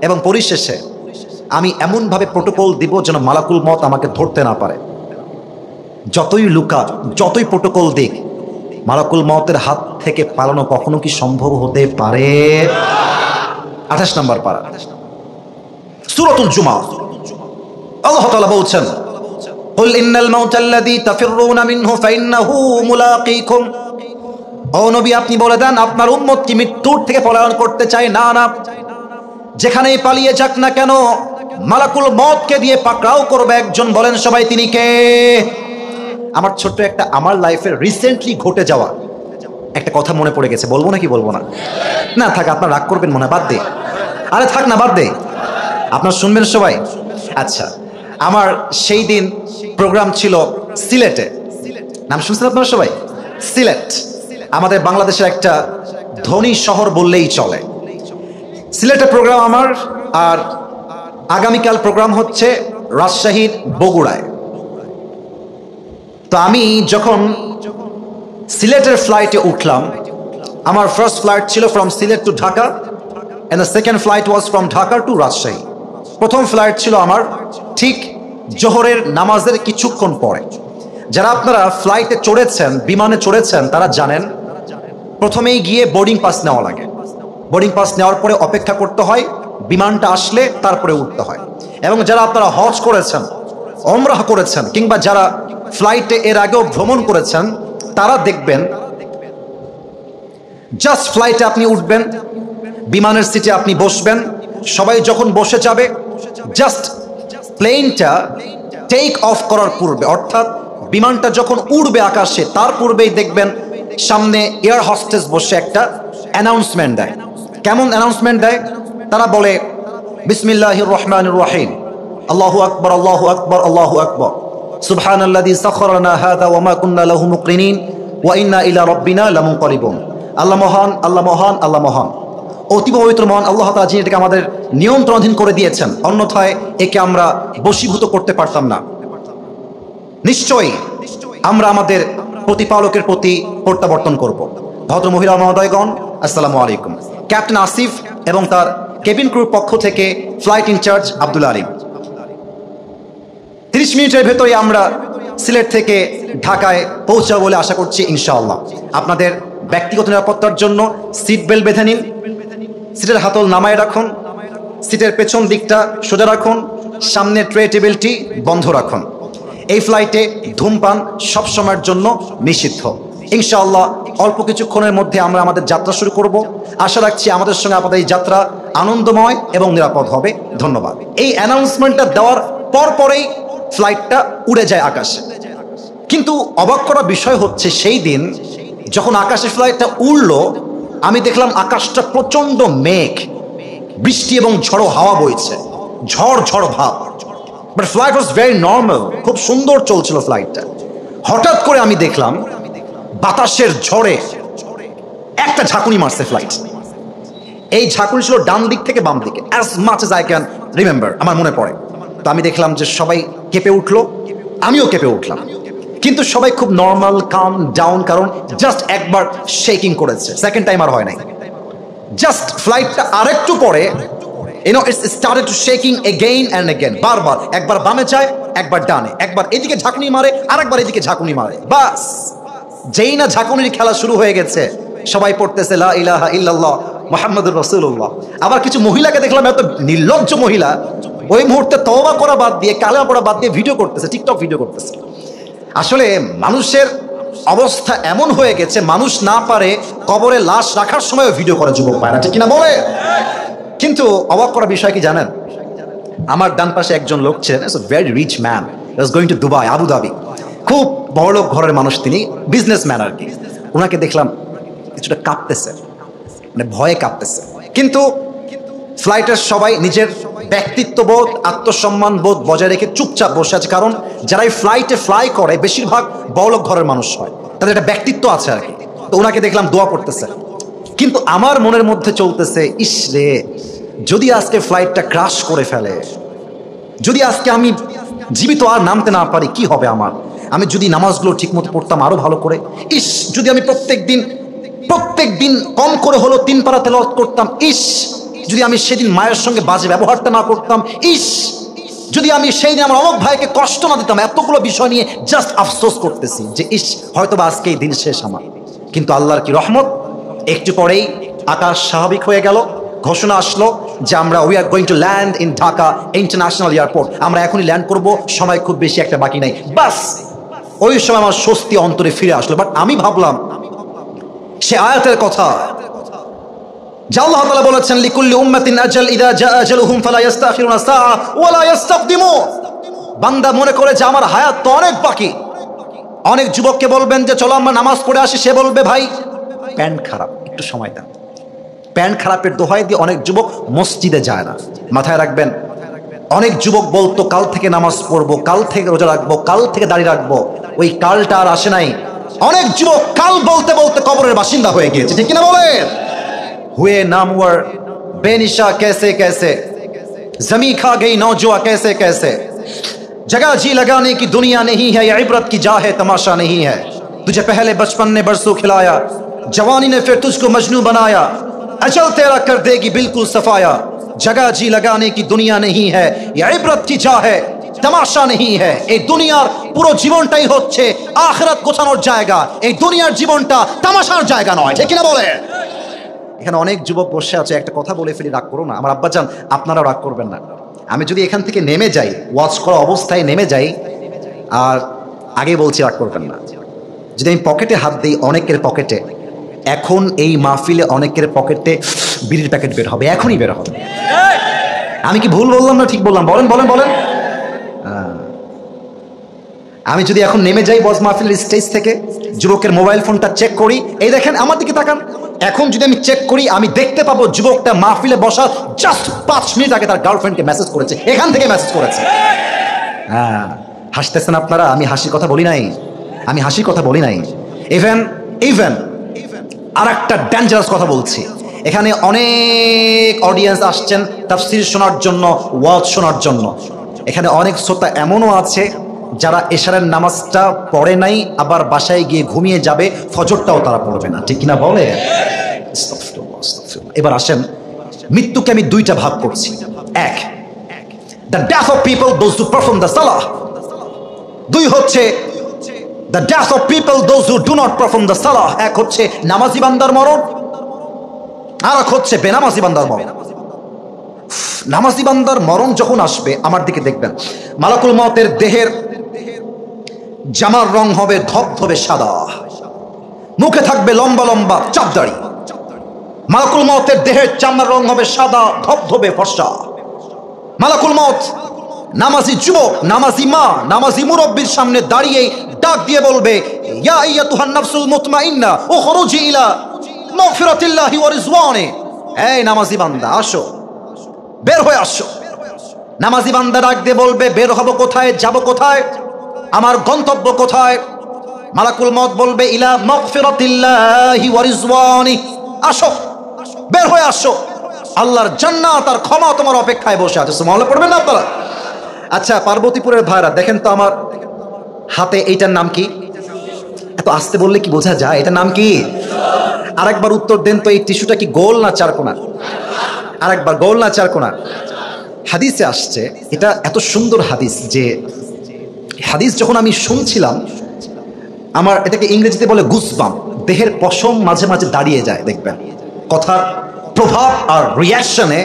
Speaker 1: এবং পরিশেষে আমি এমনভাবে প্রোটোকল দিব যেন মালাকুল মত আমাকে ধরতে না পারে। যতই লুকা, যতই প্রোটোকল দিক, মালাকুল মতের হাত থেকে পালানো কখনো কি সম্ভব হতে পারে? 28 নম্বর পারা, সূরাতুল জুমা, আল্লাহ তাআলা বলছেন, কুল ইন্নাল মাউতাল্লাযী তাফিররুনা মিনহু ফাইন্নাহু মুলাকীকুম। ও নবী, আপনি বলে দেন আপনার উম্মত কি মৃত্যুর থেকে পলায়ন করতে চায়? না না, যেখানেই পালিয়ে যাক না কেন মালাকুল মতকে দিয়ে পাকড়াও করবে একজন। বলেন সবাই, তিনি কে? আমার ছোট্ট একটা, আমার লাইফের রিসেন্টলি ঘটে যাওয়া একটা কথা মনে পড়ে গেছে, বলবো নাকি বলবো না? না থাক, আপনার রাগ করবেন মনে হয়, বাদ দে, আরে থাক না, বাদ দে, আপনার শুনবেন সবাই। আচ্ছা, আমার সেই দিন প্রোগ্রাম ছিল সিলেটে, নাম শুনছেন আপনারা সবাই? সিলেট আমাদের বাংলাদেশের একটা ধনী শহর বললেই চলে। সিলেটে প্রোগ্রাম আমার, আর আগামীকাল প্রোগ্রাম হচ্ছে রাজশাহীর বগুড়ায়। তো আমি যখন সিলেটের ফ্লাইটে উঠলাম, আমার ফার্স্ট ফ্লাইট ছিল from Sylhet to Dhaka, and the second flight was from Dhaka to Rajshahi. প্রথম ফ্লাইট ছিল আমার ঠিক জোহরের নামাজের কিছুক্ষণ পরে। যারা আপনারা ফ্লাইটে চড়েছেন, বিমানে চড়েছেন, তারা জানেন প্রথমেই গিয়ে বোর্ডিং পাস নেওয়া লাগে। বোর্ডিং পাস নেওয়ার পরে অপেক্ষা করতে হয়, বিমানটা আসলে তারপরে উঠতে হয়। এবং যারা আপনারা হজ করেছেন, ওমরাহ করেছেন, কিংবা যারা ফ্লাইটে এর আগেও ভ্রমণ করেছেন, তারা দেখবেন জাস্ট ফ্লাইটে আপনি উঠবেন, বিমানের সিটে আপনি বসবেন, সবাই যখন বসে যাবে, জাস্ট প্লেনটা টেক অফ করার পূর্বে, অর্থাৎ বিমানটা যখন উড়বে আকাশে, তার পূর্বেই দেখবেন সামনে এয়ার হোস্টেস বসে একটা অ্যানাউন্সমেন্ট দেয়। কেমন অ্যানাউন্সমেন্ট দেয়? তারা বলে, বিসমিল্লাহির রহমানির রহিম, আল্লাহু আকবার, আল্লাহু আকবার, আল্লাহু আকবার, সুবহানাল্লাযী সাখারা লানা হাযা ওয়া মা কুন্না লাহু মুকরিনিন ওয়া ইন্না ইলা রাব্বিনা লামুনকালিবুন। আল্লাহ মহান, আল্লাহ মহান, আল্লাহ মহান, অতি পবিত্র মহান আল্লাহ তাআলা, যিনি এটাকে আমাদের নিয়ন্ত্রণাধীন করে দিয়েছেন, অন্যথায় একে আমরা বশীভূত করতে পারতাম না। নিশ্চয়ই আমরা আমাদের প্রতিপালকের প্রতি প্রত্যাবর্তন করব। ভদ্র মহিলা মহোদয়গণ, আসসালামু আলাইকুম। ক্যাপ্টেন আসিফ এবং তার কেবিন ক্রুর পক্ষ থেকে ফ্লাইট ইনচার্জ আব্দুল আলিম। 30 মিনিটের ভেতরে আমরা সিলেট থেকে ঢাকায় পৌঁছাবো বলে আশা করছি ইনশাআল্লাহ। আপনাদের ব্যক্তিগত নিরাপত্তার জন্য সিট বেল্ট বেঁধে নিন, সিটের হাতল নামায় রাখুন, সিটের পেছন দিকটা সোজা রাখুন, সামনের ট্রে টেবিলটি বন্ধ রাখুন। এই ফ্লাইটে ধূমপান সব সময়ের জন্য নিষিদ্ধ। ইনশাআল্লাহ অল্প কিছুক্ষণের মধ্যে আমরা আমাদের যাত্রা শুরু করব। আশা রাখছি আমাদের সঙ্গে আপনাদের এই যাত্রা আনন্দময় এবং নিরাপদ হবে। ধন্যবাদ। এই অ্যানাউন্সমেন্টটা দেওয়ার পরেই ফ্লাইটটা উড়ে যায় আকাশে। কিন্তু অবাক করা বিষয় হচ্ছে, সেই দিন যখন আকাশে ফ্লাইটটা উড়লো, আমি দেখলাম আকাশটা প্রচন্ড মেঘ, বৃষ্টি এবং ঝড়ো হাওয়া বইছে, ঝড় ঝড় ভাব। But flight was very normal, খুব সুন্দর চলছিল ফ্লাইটটা। হঠাৎ করে আমি দেখলাম বাতাসের ঝড়ে একটা ঝাঁকুনি মারছে ফ্লাইট। এই ঝাঁকুনি ছিল ডান দিক থেকে বাম দিকে, as much as I can remember, আমার মনে পড়ে। তো আমি দেখলাম যে সবাই কেঁপে উঠলো, আমিও কেঁপে উঠলাম, কিন্তু সবাই খুব নর্মাল, কাম ডাউন, কারণ জাস্ট একবার শেকিং করেছে, সেকেন্ড টাইম আর হয় নাই। জাস্ট ফ্লাইটটা আরেকটু পরে it's started to shaking again and again, বারবার, একবার বামে যায়, একবার ডানে, একবার এদিকে ঝাঁকুনি মারে, আরেকবার এদিকে ঝাঁকুনি মারে। বাস, যেই না ঝাঁকুনির খেলা শুরু হয়ে গেছে, সবাই পড়তেছে লা ইলাহা ইল্লাল্লাহ মুহাম্মাদুর রাসূলুল্লাহ। আবার কিছু মহিলাকে দেখলাম, এত নির্লজ্জ মহিলা, ওই মুহূর্তে তওবা করা বাদ দিয়ে, কালেমা পড়া বাদ দিয়ে ভিডিও করতেছে, টিকটক ভিডিও করতেছে। আসলে মানুষের অবস্থা এমন হয়ে গেছে, মানুষ না পারে কবরে লাশ রাখার সময়ও ভিডিও করে যুবক ভাইরা, ঠিক কিনা বলে? কিন্তু অবাক করা বিষয় কি জানেন, আমার ডান পাশে একজন লোক ছিলেন, very rich man, was going to Dubai, Abu Dhabi, খুব বড়লোক ঘরের মানুষ, তিনি বিজনেসম্যান আর কি। ওনাকে দেখলাম কিছুটা কাঁপতেছে, মানে ভয়ে কাঁপতেছে। কিন্তু ফ্লাইটের সবাই নিজের ব্যক্তিত্ববোধ, আত্মসম্মান বোধ বজায় রেখে চুপচাপ বসে আছে, কারণ যারা এই ফ্লাইটে ফ্লাই করে বেশিরভাগ বড়লোক ঘরের মানুষ হয়, তাদের একটা ব্যক্তিত্ব আছে আর কি। তো ওনাকে দেখলাম দোয়া করতেছে, কিন্তু আমার মনের মধ্যে চলতেছে, ইস রে, যদি আজকে ফ্লাইটটা ক্রাশ করে ফেলে, যদি আজকে আমি জীবিত আর নামতে না পারি, কি হবে আমার? আমি যদি নামাজগুলো ঠিক মতো পড়তাম আরো ভালো করে, ইস, যদি আমি প্রত্যেক দিন কম করে হলো 3 পারা তেলাওয়াত করতাম, ইস, যদি আমি সেদিন মায়ের সঙ্গে বাজে ব্যবহারটা না করতাম, ইস, যদি আমি সেই দিন আমার অমুক ভাইকে কষ্ট না দিতাম। এতগুলো বিষয় নিয়ে জাস্ট আফসোস করতেছি যে ইস, হয়তো বা আজকে এই দিন শেষ আমার। কিন্তু আল্লাহর কি রহমত, একটু পরেই আকাশ স্বাভাবিক হয়ে গেল, ঘোষণা আসলো যে আমরা we are going to land in Dhaka international airport, আমরা এখনই ল্যান্ড করব, সময় খুব বেশি একটা বাকি নাই। বাস, ওই সময় আমার স্বস্তি অন্তরে ফিরে আসলো। বাট আমি ভাবলাম সে আয়াতের কথা, যা আল্লাহ তাআলা বলেছেন, লিকুল্লি উম্মাতিন আজাল ইযা জাআ আজালুহুম ফালা ইস্তাখিরুনা সাআ ওয়া লা ইস্তাকদিমুন। বান্দা মনে করে যে আমার হায়াত তো অনেক বাকি। অনেক যুবককে বলবেন যে চলো আমরা নামাজ পড়ে আসি, সে বলবে ভাই প্যান্ট খারাপ, একটু সময় দেন। প্যান্ট খারাপের দোহাই দিয়ে অনেক যুবক মসজিদে যায় না। মাথায় রাখবেন, অনেক যুবক বলতো কাল থেকে নামাজ পড়বো, কাল থেকে রোজা রাখবো, কাল থেকে দাড়ি রাখবো, ওই কালটা আর আসে নাই। অনেক যুবক কাল বলতে বলতে কবরের বাসিন্দা হয়ে গিয়েছে, ঠিক কিনা বলেন? हुए नामवर बेनिशा कैसे कैसे, जमी खा गई नौजुआ कैसे कैसे, जगह जी लगाने की दुनिया नहीं है, ये इबरत की जा है, तमाशा नहीं है। तुझे पहले बचपन ने बरसों खिलाया, जवानी ने फिर तुझको मजनू बनाया, अचल तेरा कर देगी बिल्कुल सफाया। जगह जी लगाने की दुनिया नहीं है, ये इबरत की जा है, তামাশা নেই হ্যায়। এই দুনিয়ার পুরো জীবনটাই হচ্ছে আখিরাত গোছানোর জায়গা। এই দুনিয়ার জীবনটা তামাশার জায়গা নয়, ঠিক কিনা বলে? এখানে অনেক যুবক বসে আছে, একটা কথা বলে ফেলি, রাগ করো না আমার আব্বাজান, আপনারাও রাগ করবেন না। আমি যদি এখান থেকে নেমে যাই, ওয়াচ করা অবস্থায় নেমে যাই, আর আগে বলছি রাগ করবেন না, যদি আমি পকেটে হাত দিই অনেকের পকেটে, এখন এই মাহফিলে অনেকের পকেটে বিড়ির প্যাকেট বের হবে, এখনই বের হবে। আমি কি ভুল বললাম না ঠিক বললাম? বলেন বলেন বলেন। আমি যদি এখন নেমে যাই ওয়াজ মাহফিলের স্টেজ থেকে, যুবকের মোবাইল ফোনটা চেক করি, এই দেখেন আমার দিকে তাকান, এখন যদি আমি চেক করি আমি দেখতে পাবো যুবকটা মাহফিলে বসা জাস্ট 5 মিনিট আগে তার গার্লফ্রেন্ডকে মেসেজ করেছে, এখান থেকে মেসেজ করেছে। হ্যাঁ, হাসতেছেন আপনারা, আমি হাসির কথা বলি নাই, আমি হাসির কথা বলি নাই। ইভেন আর একটা ডেঞ্জারাস কথা বলছি, এখানে অনেক অডিয়েন্স আসছেন তাফসীর শোনার জন্য, ওয়াজ শোনার জন্য। এখানে অনেক শ্রোতা এমনও আছে যারা এশারের নামাজটা পড়ে নাই, আবার বাসায় গিয়ে ঘুমিয়ে যাবে, ফজরটাও তারা পড়বে না, ঠিক কিনা বলে? এবার আসেন, মৃত্যুকে আমি দুইটা ভাগ করছি। এক, the death of people those who perform the সালাহ। দুই হচ্ছে the death of people those who do not perform the সালাহ। এক হচ্ছে নামাজি বান্দার মরণ, আর এক হচ্ছে বেনামাজি বান্দার মরণ। নামাজি বান্দার মরণ যখন আসবে, আমার দিকে দেখবেন, মালাকুল মউতের দেহের জামার রং হবে ধবধবে সাদা, মুখে থাকবে লম্বা লম্বা চাপদাড়ি। মালাকুল মউতের দেহের চামড়ার রং হবে সাদা ধবধবে ফর্সা। মালাকুল মউত নামাজি যুবক, নামাজি মা, নামাজি মুরব্বির সামনে দাঁড়িয়ে ডাক দিয়ে বলবে, ইয়া আইয়াতুহান নাফসুল মুতমাইন্না উখরুজি ইলা মাগফিরাতিল্লাহি ওয়া রিজওয়ানি। এই নামাজি বান্দা আসো, বের হয়ে আসো। নামাজি বান্দা ডাক দিয়ে বলবে, বের হব কোথায়, যাব কোথায়, আমার গন্তব্য কোথায়? মালাকুল মউত বলবে, ইলা মাগফিরাতিল্লাহি ওয়া রিজওয়ানি। আসো, বের হয়ে আসো, আল্লাহর জান্নাত আর ক্ষমা তোমার অপেক্ষায় বসে আছে। সুবহানাল্লাহ পড়বেন না আপনারা? আচ্ছা, পার্বতীপুরের ভাইরা দেখেন তো আমার হাতে এইটার নাম কি? এত আস্তে বললে কি বোঝা যায়? এটার নাম কি? আরেকবার উত্তর দেন তো, এই টিস্যুটা কি গোল না চারকোনা? আরেকবার, গোল না চারকোনা? হাদিসে আসছে, এটা এত সুন্দর হাদিস যে হাদিস যখন আমি শুনছিলাম, আমার এটাকে ইংরেজিতে বলে গুসবাম, দেহের পশম মাঝে মাঝে দাঁড়িয়ে যায়। দেখবেন কথার প্রভাব আর রিয়াকশনে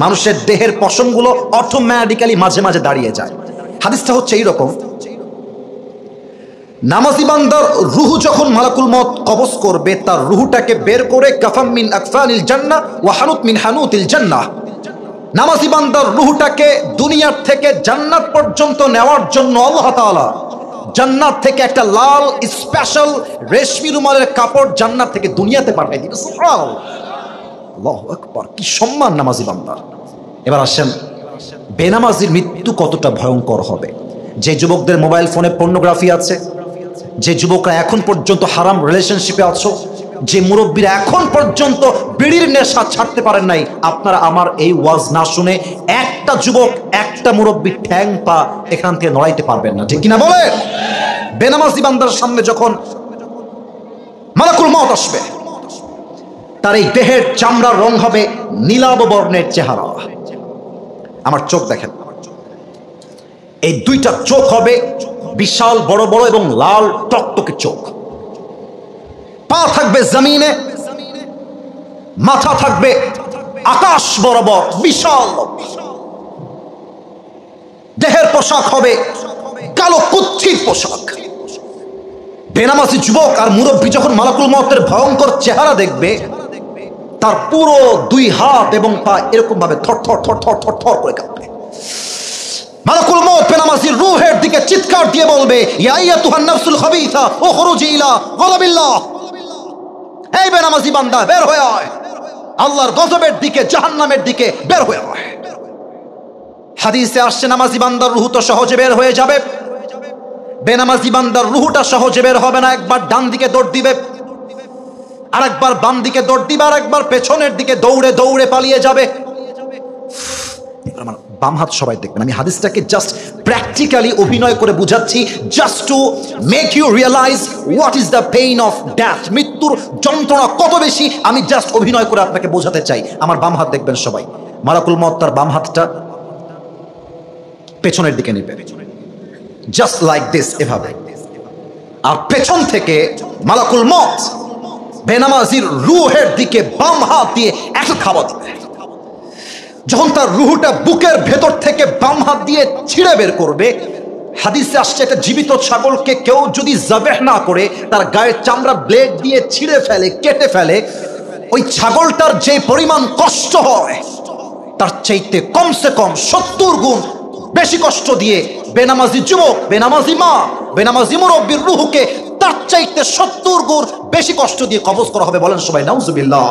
Speaker 1: মানুষের দেহের পশমগুলো অটোমেটিক্যালি মাঝে মাঝে দাঁড়িয়ে যায়। হাদিসটা হচ্ছে এইরকম, নামাজি বান্দার রুহু যখন মালাকুল মউত কবজ করবে, তার রুহুটাকে বের করে কাফাম মিন আকফানিল জান্নাহ ওয়া হানুত মিন হানুতিল জান্নাহ, নামাজি বান্দার রুহুটাকে দুনিয়ার থেকে জান্নাত পর্যন্ত নেওয়ার জন্য আল্লাহ তাআলা জান্নাত থেকে একটা লাল স্পেশাল রেশমি রুমালের কাপড় জান্নাত থেকে দুনিয়াতে পাঠিয়ে দিবে। সুবহানাল্লাহ, আল্লাহু আকবার, কি সম্মান নামাজি বান্দার। এবার আসেন, বেনামাজির মৃত্যু কতটা ভয়ঙ্কর হবে। যে যুবকদের মোবাইল ফোনে পর্নোগ্রাফি আছে, যে যুবকরা এখন পর্যন্ত হারাম রিলেশনশিপে আছো, যে মুরব্বীরা এখন পর্যন্ত বিড়ির নেশা ছাড়তে পারেন নাই, আপনারা আমার এই ওয়াজ না শুনে একটা যুবক, একটা মুরব্বী ঠ্যাং পা এখান থেকে নড়াইতে পারবেন না, ঠিক কিনা বলে? বেনামাজি বান্দার সামনে যখন মালাকুল মউত আসবে, তার এই দেহের চামড়ার রং হবে নীলাভ বর্ণের চেহারা। আমার চোখ দেখেন, এই দুইটা চোখ হবে বিশাল বড় বড় এবং লাল টকটকে চোখ। পা থাকবে জমিনে, মাথা থাকবে আকাশ বরাবর বিশাল। দেহের পোশাক হবে কালো কুচ্ছির পোশাক। বেনামাজি যুবক আর মুরব্বী যখন মালাকুল মউতের ভয়ঙ্কর চেহারা দেখবে, তার পুরো 2 হাত এবং পা এরকম ভাবে থর থর থর থর থর থর করে কাঁপবে। মালাকুল মউত বেনামাজির রূহের দিকে চিৎকার দিয়ে বলবে, ইয়া আইয়াতুহান নাফসুল খাবিসা উখরুজি ইলা গাযাবিল্লাহ। এই বেনামাজি বান্দা, বের হয়ে আয়, আল্লাহর গজবের দিকে, জাহান্নামের দিকে বের হয়ে আয়। হাদিসে আসছে, নামাজি বান্দার রূহ তো সহজে বের হয়ে যাবে, বেনামাজি বান্দার রূহটা সহজে বের হবে না। একবার ডান দিকে দৌড় দিবে, আরেকবার বাম দিকে দৌড় দিবে, আরেকবার পেছনের দিকে দৌড়ে দৌড়ে পালিয়ে যাবে। আমার বাম হাত সবাই দেখবেন, আমি হাদিসটাকে জাস্ট প্র্যাকটিক্যালি অভিনয় করে বুঝাচ্ছি, just to make you realise what is the pain of death. মৃত্যুর যন্ত্রণা কত বেশি, আমি জাস্ট অভিনয় করে আপনাকে বোঝাতে চাই। আমার বাম হাত দেখবেন সবাই, মালাকুল মউত তার বাম হাতটা পেছনের দিকে নেবে, জাস্ট লাইক দিস, এভাবে। আর পেছন থেকে মালাকুল মত বেনামাজির রুহের দিকে বাম হাত দিয়ে একটা খাওয়া দিবে। যখন তার রুহটা বুকের ভেতর থেকে বাম হাত দিয়ে ছিঁড়ে বের করবে, হাদিসে আসছে একটা জীবিত ছাগলকে কেউ যদি জাবেহ না করে তার গায়ের চামড়া ব্লেড দিয়ে ছিঁড়ে ফেলে, কেটে ফেলে, ওই ছাগলটার যে পরিমাণ কষ্ট হয় তার চাইতে কমসে কম 70 গুণ বেশি কষ্ট দিয়ে বেনামাজি যুবক, বেনামাজি মা, বেনামাজি মুরব্বির রুহকে তার চাইতে 70 গুণ বেশি কষ্ট দিয়ে কবজ করা হবে। বলেন সবাই নাউজুবিল্লাহ।